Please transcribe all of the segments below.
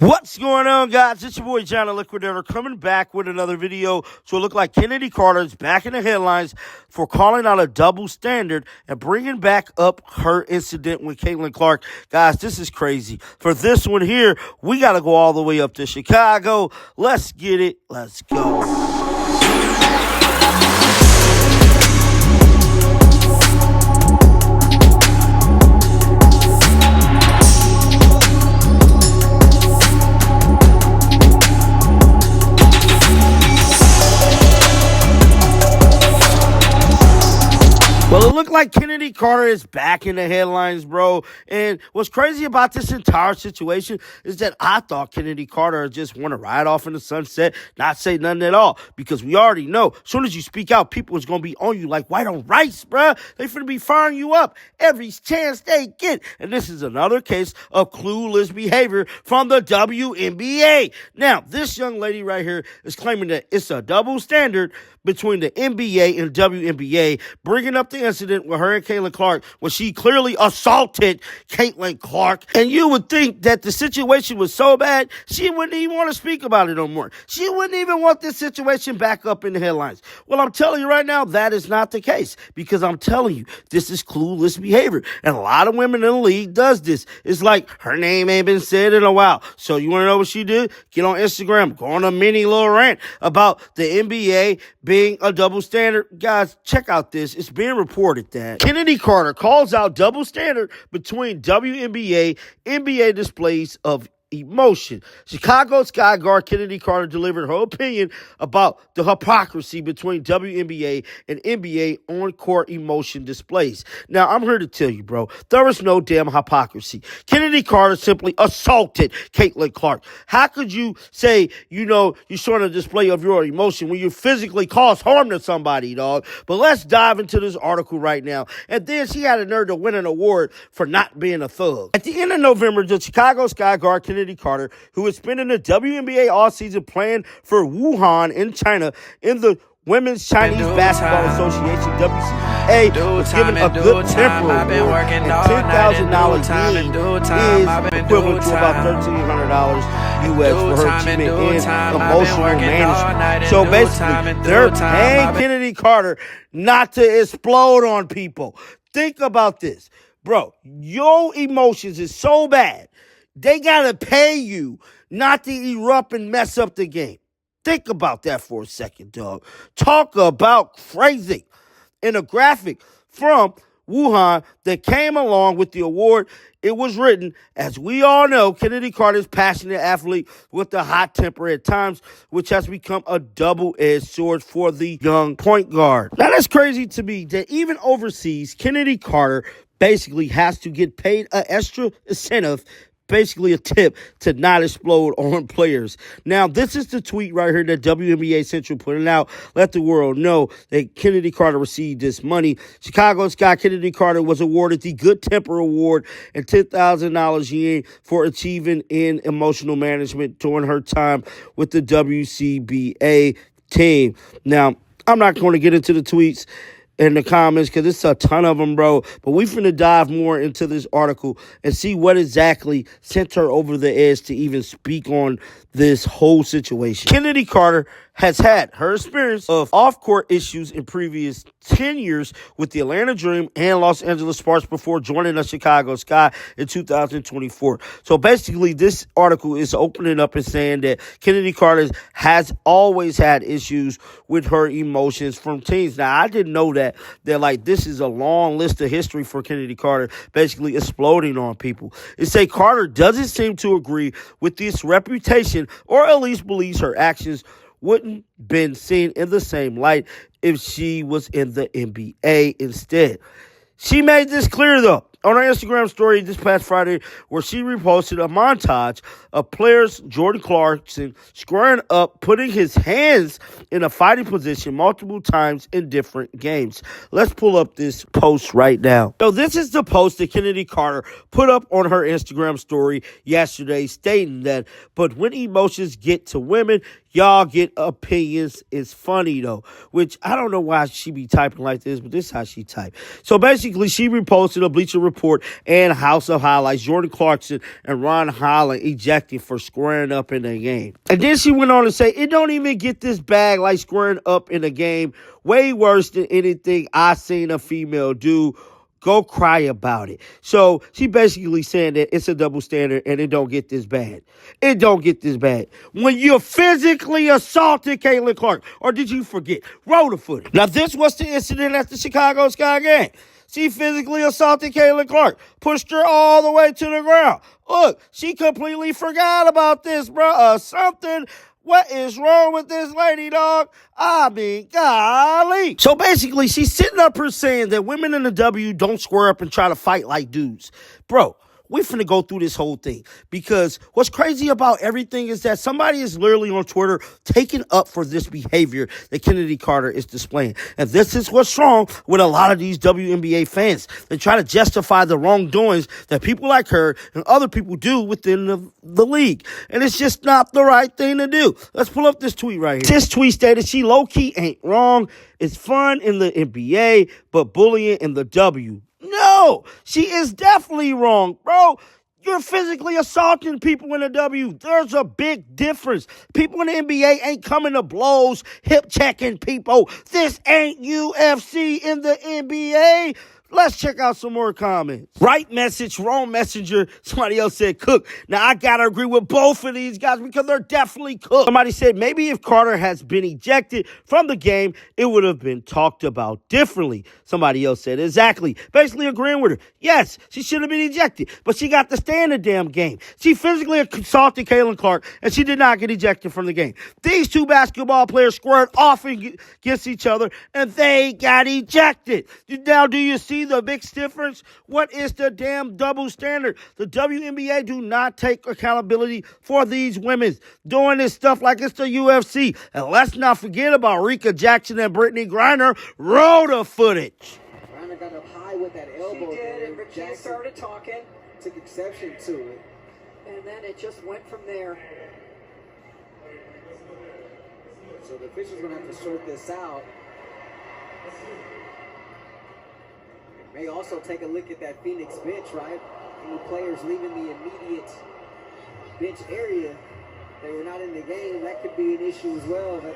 What's going on, guys? It's your boy John the Liquidator coming back with another video. So it looked like Chennedy Carter is back in the headlines for calling out a double standard and bringing back up her incident with Caitlin Clark. Guys, this is crazy. For this one here, we got to go all the way up to Chicago. Let's get it. Let's go. Well, it looked like Chennedy Carter is back in the headlines, bro. And what's crazy about this entire situation is that I thought Chennedy Carter just want to ride off in the sunset, not say nothing at all. Because we already know, as soon as you speak out, people is going to be on you like white on rice, bro. They finna be firing you up every chance they get. And this is another case of clueless behavior from the WNBA. Now, this young lady right here is claiming that it's a double standard between the NBA and WNBA, bringing up the incident with her and Caitlin Clark when she clearly assaulted Caitlin Clark. And you would think that the situation was so bad, she wouldn't even want to speak about it no more. She wouldn't even want this situation back up in the headlines. Well, I'm telling you right now, that is not the case, because I'm telling you, this is clueless behavior. And a lot of women in the league does this. It's like her name ain't been said in a while. So you want to know what she did? Get on Instagram, go on a mini little rant about the NBA being a double standard. Guys, check out this. It's being reported that Chennedy Carter calls out double standard between WNBA, NBA displays of emotion. Chicago Sky guard Chennedy Carter delivered her opinion about the hypocrisy between WNBA and NBA on-court emotion displays. Now, I'm here to tell you, bro, there is no damn hypocrisy. Chennedy Carter simply assaulted Caitlin Clark. How could you say, you're showing a display of your emotion when you physically cause harm to somebody, dog? But let's dive into this article right now. And then she had a nerve to win an award for not being a thug. At the end of November, the Chicago Sky guard Chennedy Carter, who is spending the WNBA offseason playing for Wuhan in China in the Women's Chinese Basketball Association, WCA, was given a good temper award, and $10,000 is equivalent to about $1,300 US for her achievement in emotional management. So basically, they're paying Chennedy Carter not to explode on people. Think about this. Bro, your emotions is so bad, they got to pay you not to erupt and mess up the game. Think about that for a second, dog. Talk about crazy. In a graphic from Wuhan that came along with the award, it was written, as we all know, Chennedy Carter is a passionate athlete with a hot temper at times, which has become a double-edged sword for the young point guard. Now, that's crazy to me that even overseas, Chennedy Carter basically has to get paid an extra incentive, basically a tip, to not explode on players. Now, this is the tweet right here that WNBA Central put out. Let the world know that Chennedy Carter received this money. Chicago Sky Chennedy Carter was awarded the Good Temper Award and $10,000 yen for achieving in emotional management during her time with the WCBA team. Now, I'm not going to get into the tweets in the comments, because it's a ton of them, bro. But we finna dive more into this article and see what exactly sent her over the edge to even speak on this whole situation. Chennedy Carter has had her experience of off-court issues in previous 10 years with the Atlanta Dream and Los Angeles Sparks before joining the Chicago Sky in 2024. So basically, this article is opening up and saying that Chennedy Carter has always had issues with her emotions from teens. Now, I didn't know that this is a long list of history for Chennedy Carter, basically exploding on people. It say Carter doesn't seem to agree with this reputation, or at least believes her actions wouldn't been seen in the same light if she was in the NBA instead. She made this clear, though, on her Instagram story this past Friday, where she reposted a montage of players Jordan Clarkson squaring up, putting his hands in a fighting position multiple times in different games. Let's pull up this post right now. So this is the post that Chennedy Carter put up on her Instagram story yesterday, stating that, but when emotions get to women, Y'all get opinions. It's funny, though, which I don't know why she be typing like this, but this is how she type. So basically, she reposted a Bleacher Report and House of Highlights, Jordan Clarkson and Ron Holland ejected for squaring up in the game. And then she went on to say, it don't even get this bag like squaring up in a game. Way worse than anything I seen a female do. Go cry about it. So she basically saying that it's a double standard and it don't get this bad. It don't get this bad. When you physically assaulted Caitlin Clark, or did you forget? Roll the footage. Now this was the incident at the Chicago Sky game. She physically assaulted Caitlin Clark, pushed her all the way to the ground. Look, she completely forgot about this, bro. Something. What is wrong with this lady, dog? I mean, golly. So basically, she's sitting up here saying that women in the W don't square up and try to fight like dudes. Bro, we finna go through this whole thing because what's crazy about everything is that somebody is literally on Twitter taking up for this behavior that Chennedy Carter is displaying. And this is what's wrong with a lot of these WNBA fans. They try to justify the wrongdoings that people like her and other people do within the league. And it's just not the right thing to do. Let's pull up this tweet right here. This tweet stated, she low-key ain't wrong. It's fun in the NBA, but bullying in the W. No, she is definitely wrong, bro. You're physically assaulting people in the W. There's a big difference. People in the NBA ain't coming to blows, hip-checking people. This ain't UFC in the NBA. Let's check out some more comments. Right message, wrong messenger. Somebody else said cook. Now, I got to agree with both of these guys because they're definitely cooked. Somebody said maybe if Carter has been ejected from the game, it would have been talked about differently. Somebody else said exactly. Basically agreeing with her. Yes, she should have been ejected, but she got to stay in the damn game. She physically assaulted Caitlin Clark, and she did not get ejected from the game. These two basketball players squared off against each other, and they got ejected. Now, do you see the big difference? What is the damn double standard? The WNBA do not take accountability for these women doing this stuff like it's the UFC. And let's not forget about Rika Jackson and Brittany Griner. Roll the footage. Griner got up high with that elbow. She did, and Regina started talking. Took exception to it. And then it just went from there. So the official's going to have to sort this out. May also take a look at that Phoenix bench, right? Any players leaving the immediate bench area, they were not in the game. That could be an issue as well that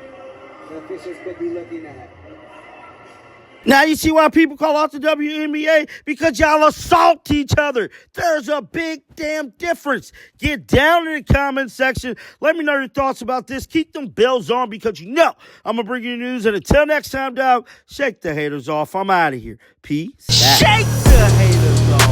the officials could be looking at. Now you see why people call out the WNBA? Because y'all assault each other. There's a big damn difference. Get down in the comment section. Let me know your thoughts about this. Keep them bells on because you know I'm going to bring you news. And until next time, dog, shake the haters off. I'm out of here. Peace. Shake the haters off.